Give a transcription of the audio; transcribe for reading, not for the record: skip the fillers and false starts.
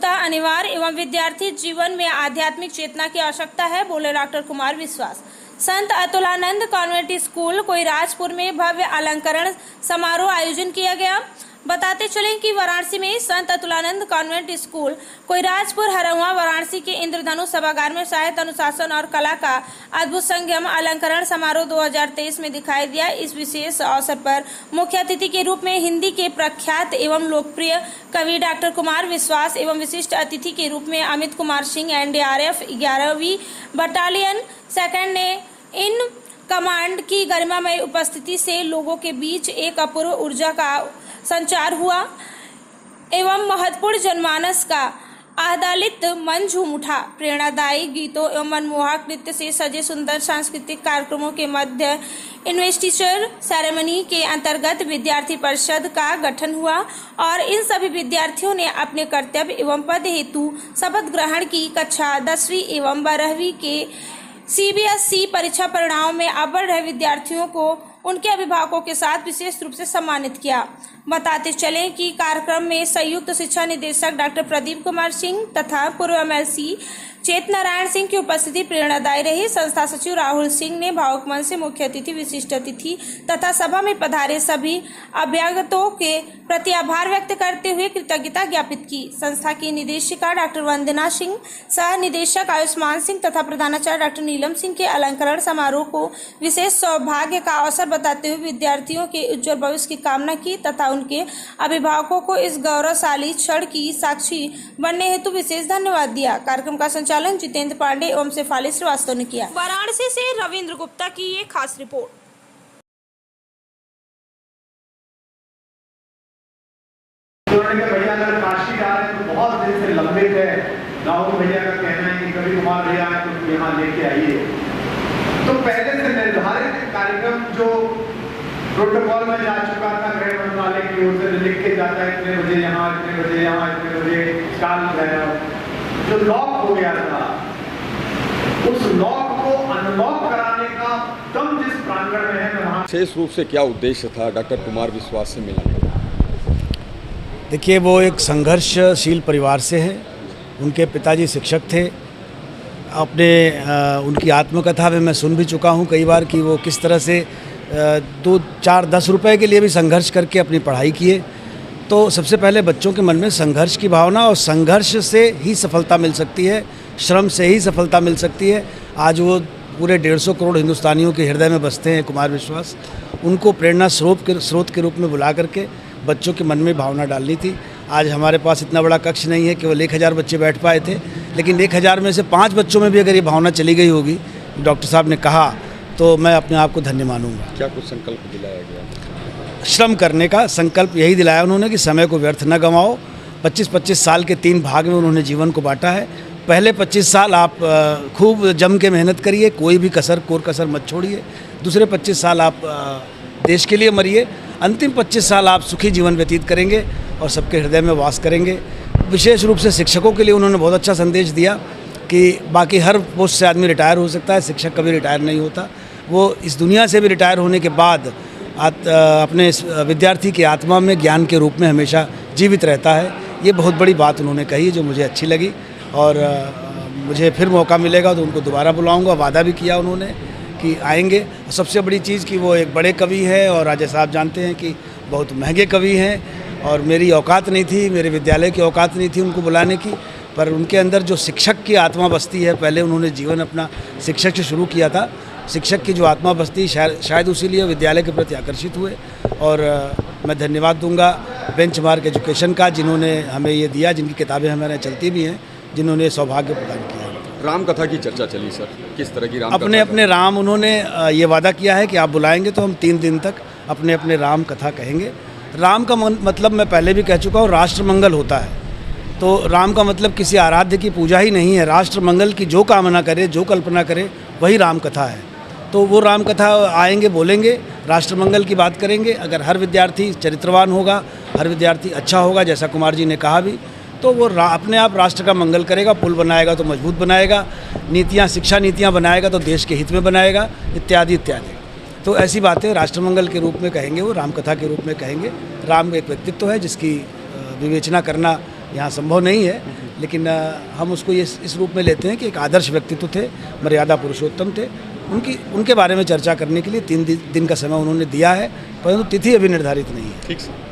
गुप्ता अनिवार्य एवं विद्यार्थी जीवन में आध्यात्मिक चेतना की आवश्यकता है, बोले डॉक्टर कुमार विश्वास। संत अतुलानंद कॉन्वेंट स्कूल कोइराजपुर में भव्य अलंकरण समारोह आयोजन किया गया। बताते चलें कि वाराणसी में संत अतुलानंद कॉन्वेंट स्कूल कोइराजपुर हरहुआ वाराणसी के इंद्रधनुष सभागार में साहित्य, अनुशासन और कला का अद्भुत संगम अलंकरण समारोह 2023 में दिखाई दिया। इस विशेष अवसर पर मुख्य अतिथि के रूप में हिंदी के प्रख्यात एवं लोकप्रिय कवि डॉक्टर कुमार विश्वास एवं विशिष्ट अतिथि के रूप में अमित कुमार सिंह NDRF 11वीं बटालियन सेकंड ने इन कमांड की गरिमामय उपस्थिति से लोगों के बीच एक अपूर्व ऊर्जा का संचार हुआ एवं महत्वपूर्ण जनमानस का आह्लादित मन झूम उठा। प्रेरणादायी गीतों एवं मनमोहक नृत्य से सजे सुंदर सांस्कृतिक कार्यक्रमों के मध्य इन्वेस्टिचर सेरेमनी के अंतर्गत विद्यार्थी परिषद का गठन हुआ और इन सभी विद्यार्थियों ने अपने कर्तव्य एवं पद हेतु शपथ ग्रहण की। कक्षा 10वीं एवं 12वीं के CBSE परीक्षा परिणामों में अव्वल रहे विद्यार्थियों को उनके अभिभावकों के साथ विशेष रूप से सम्मानित किया। बताते चलें कि कार्यक्रम में संयुक्त शिक्षा निदेशक डॉक्टर प्रदीप कुमार सिंह तथा पूर्व MLC चेत नारायण सिंह की उपस्थिति प्रेरणादायी रही। संस्था सचिव राहुल सिंह ने भावुक मन से मुख्य अतिथि, विशिष्ट अतिथि तथा सभा में पधारे सभी अभ्यागतों के प्रति आभार व्यक्त करते हुए कृतज्ञता ज्ञापित की। संस्था की निदेशिका डॉक्टर वंदना सिंह, सह निदेशक आयुष्मान सिंह तथा प्रधानाचार्य डॉक्टर नीलम सिंह के अलंकरण समारोह को विशेष सौभाग्य का अवसर बताते हुए विद्यार्थियों के उज्जवल भविष्य की कामना की तथा उनके अभिभावकों को इस गौरवशाली क्षण की साक्षी बनने हेतु विशेष धन्यवाद दिया। कार्यक्रम का संचालन जितेंद्र पांडे एवं शेफाली श्रीवास्तव ने किया। वाराणसी से रविंद्र गुप्ता की ये खास रिपोर्ट। भैया अगर काशी जा रहे हैं तो बहुत दिन से लंबित है। राहुल भैया का कहना है कि कभी कुमार भैया तो यहाँ लेके आइए। तो पहले से निर्धारित कार्यक्रम जो प्रोटोकॉल में जा चुका था, गृह मंत्रालय की ओर से लिख के जाता है इतने बजे यहाँ, इतने बजे यहाँ, इतने बजे काल भैरव, जो लॉक हो गया था, उस लॉक को अनलॉक कराने का दम जिस प्रांगण में है वहाँ विशेष रूप से क्या उद्देश्य था डॉक्टर कुमार विश्वास से मिलने का? देखिए, वो एक संघर्षशील परिवार से है। उनके पिताजी शिक्षक थे। अपने उनकी आत्मकथा में मैं सुन भी चुका हूँ कई बार कि वो किस तरह से 2, 4, 10 रुपए के लिए भी संघर्ष करके अपनी पढ़ाई किए। तो सबसे पहले बच्चों के मन में संघर्ष की भावना, और संघर्ष से ही सफलता मिल सकती है, श्रम से ही सफलता मिल सकती है। आज वो पूरे 150 करोड़ हिंदुस्तानियों के हृदय में बसते हैं कुमार विश्वास। उनको प्रेरणा स्रोत के रूप में बुला करके बच्चों के मन में भावना डालनी थी। आज हमारे पास इतना बड़ा कक्ष नहीं है, केवल 1000 बच्चे बैठ पाए थे, लेकिन 1000 में से 5 बच्चों में भी अगर ये भावना चली गई होगी, डॉक्टर साहब ने कहा, तो मैं अपने आप को धन्य मानूंगा। क्या कुछ संकल्प दिलाया गया? श्रम करने का संकल्प यही दिलाया उन्होंने कि समय को व्यर्थ न गंवाओ। 25-25 साल के 3 भाग में उन्होंने जीवन को बांटा है। पहले 25 साल आप खूब जम के मेहनत करिए, कोई भी कोर कसर मत छोड़िए। दूसरे 25 साल आप देश के लिए मरिए। अंतिम 25 साल आप सुखी जीवन व्यतीत करेंगे और सबके हृदय में वास करेंगे। विशेष रूप से शिक्षकों के लिए उन्होंने बहुत अच्छा संदेश दिया कि बाकी हर पोस्ट से आदमी रिटायर हो सकता है, शिक्षक कभी रिटायर नहीं होता। वो इस दुनिया से भी रिटायर होने के बाद अपने विद्यार्थी की आत्मा में ज्ञान के रूप में हमेशा जीवित रहता है। ये बहुत बड़ी बात उन्होंने कही जो मुझे अच्छी लगी, और मुझे फिर मौका मिलेगा तो उनको दोबारा बुलाऊंगा। वादा भी किया उन्होंने कि आएंगे। सबसे बड़ी चीज़ कि वो एक बड़े कवि हैं, और राजा साहब जानते हैं कि बहुत महंगे कवि हैं, और मेरी औकात नहीं थी, मेरे विद्यालय की औकात नहीं थी उनको बुलाने की, पर उनके अंदर जो शिक्षक की आत्मा बसती है, पहले उन्होंने जीवन अपना शिक्षक से शुरू किया था। शिक्षक की जो आत्मा बसती शायद उसीलिए विद्यालय के प्रति आकर्षित हुए। और मैं धन्यवाद दूंगा बेंचमार्क एजुकेशन का, जिन्होंने हमें ये दिया, जिनकी किताबें हमारे चलती भी हैं, जिन्होंने सौभाग्य प्रदान किया। राम कथा की चर्चा चली सर, किस तरह की राम अपने राम, उन्होंने ये वादा किया है कि आप बुलाएंगे तो हम 3 दिन तक अपने राम कथा कहेंगे। राम का मतलब मैं पहले भी कह चुका हूँ, राष्ट्र मंगल होता है। तो राम का मतलब किसी आराध्य की पूजा ही नहीं है। राष्ट्र मंगल की जो कामना करे, जो कल्पना करे, वही राम कथा है। तो वो राम कथा आएंगे, बोलेंगे, राष्ट्र मंगल की बात करेंगे। अगर हर विद्यार्थी चरित्रवान होगा, हर विद्यार्थी अच्छा होगा, जैसा कुमार जी ने कहा भी, तो वो अपने आप राष्ट्र का मंगल करेगा। पुल बनाएगा तो मजबूत बनाएगा, नीतियाँ, शिक्षा नीतियाँ बनाएगा तो देश के हित में बनाएगा, इत्यादि इत्यादि। तो ऐसी बातें राष्ट्रमंगल के रूप में कहेंगे, वो रामकथा के रूप में कहेंगे। राम एक व्यक्तित्व है जिसकी विवेचना करना यहाँ संभव नहीं है, लेकिन हम उसको इस रूप में लेते हैं कि एक आदर्श व्यक्तित्व थे, मर्यादा पुरुषोत्तम थे। उनके बारे में चर्चा करने के लिए 3 दिन का समय उन्होंने दिया है, परंतु तिथि अभी निर्धारित नहीं है। ठीक सर।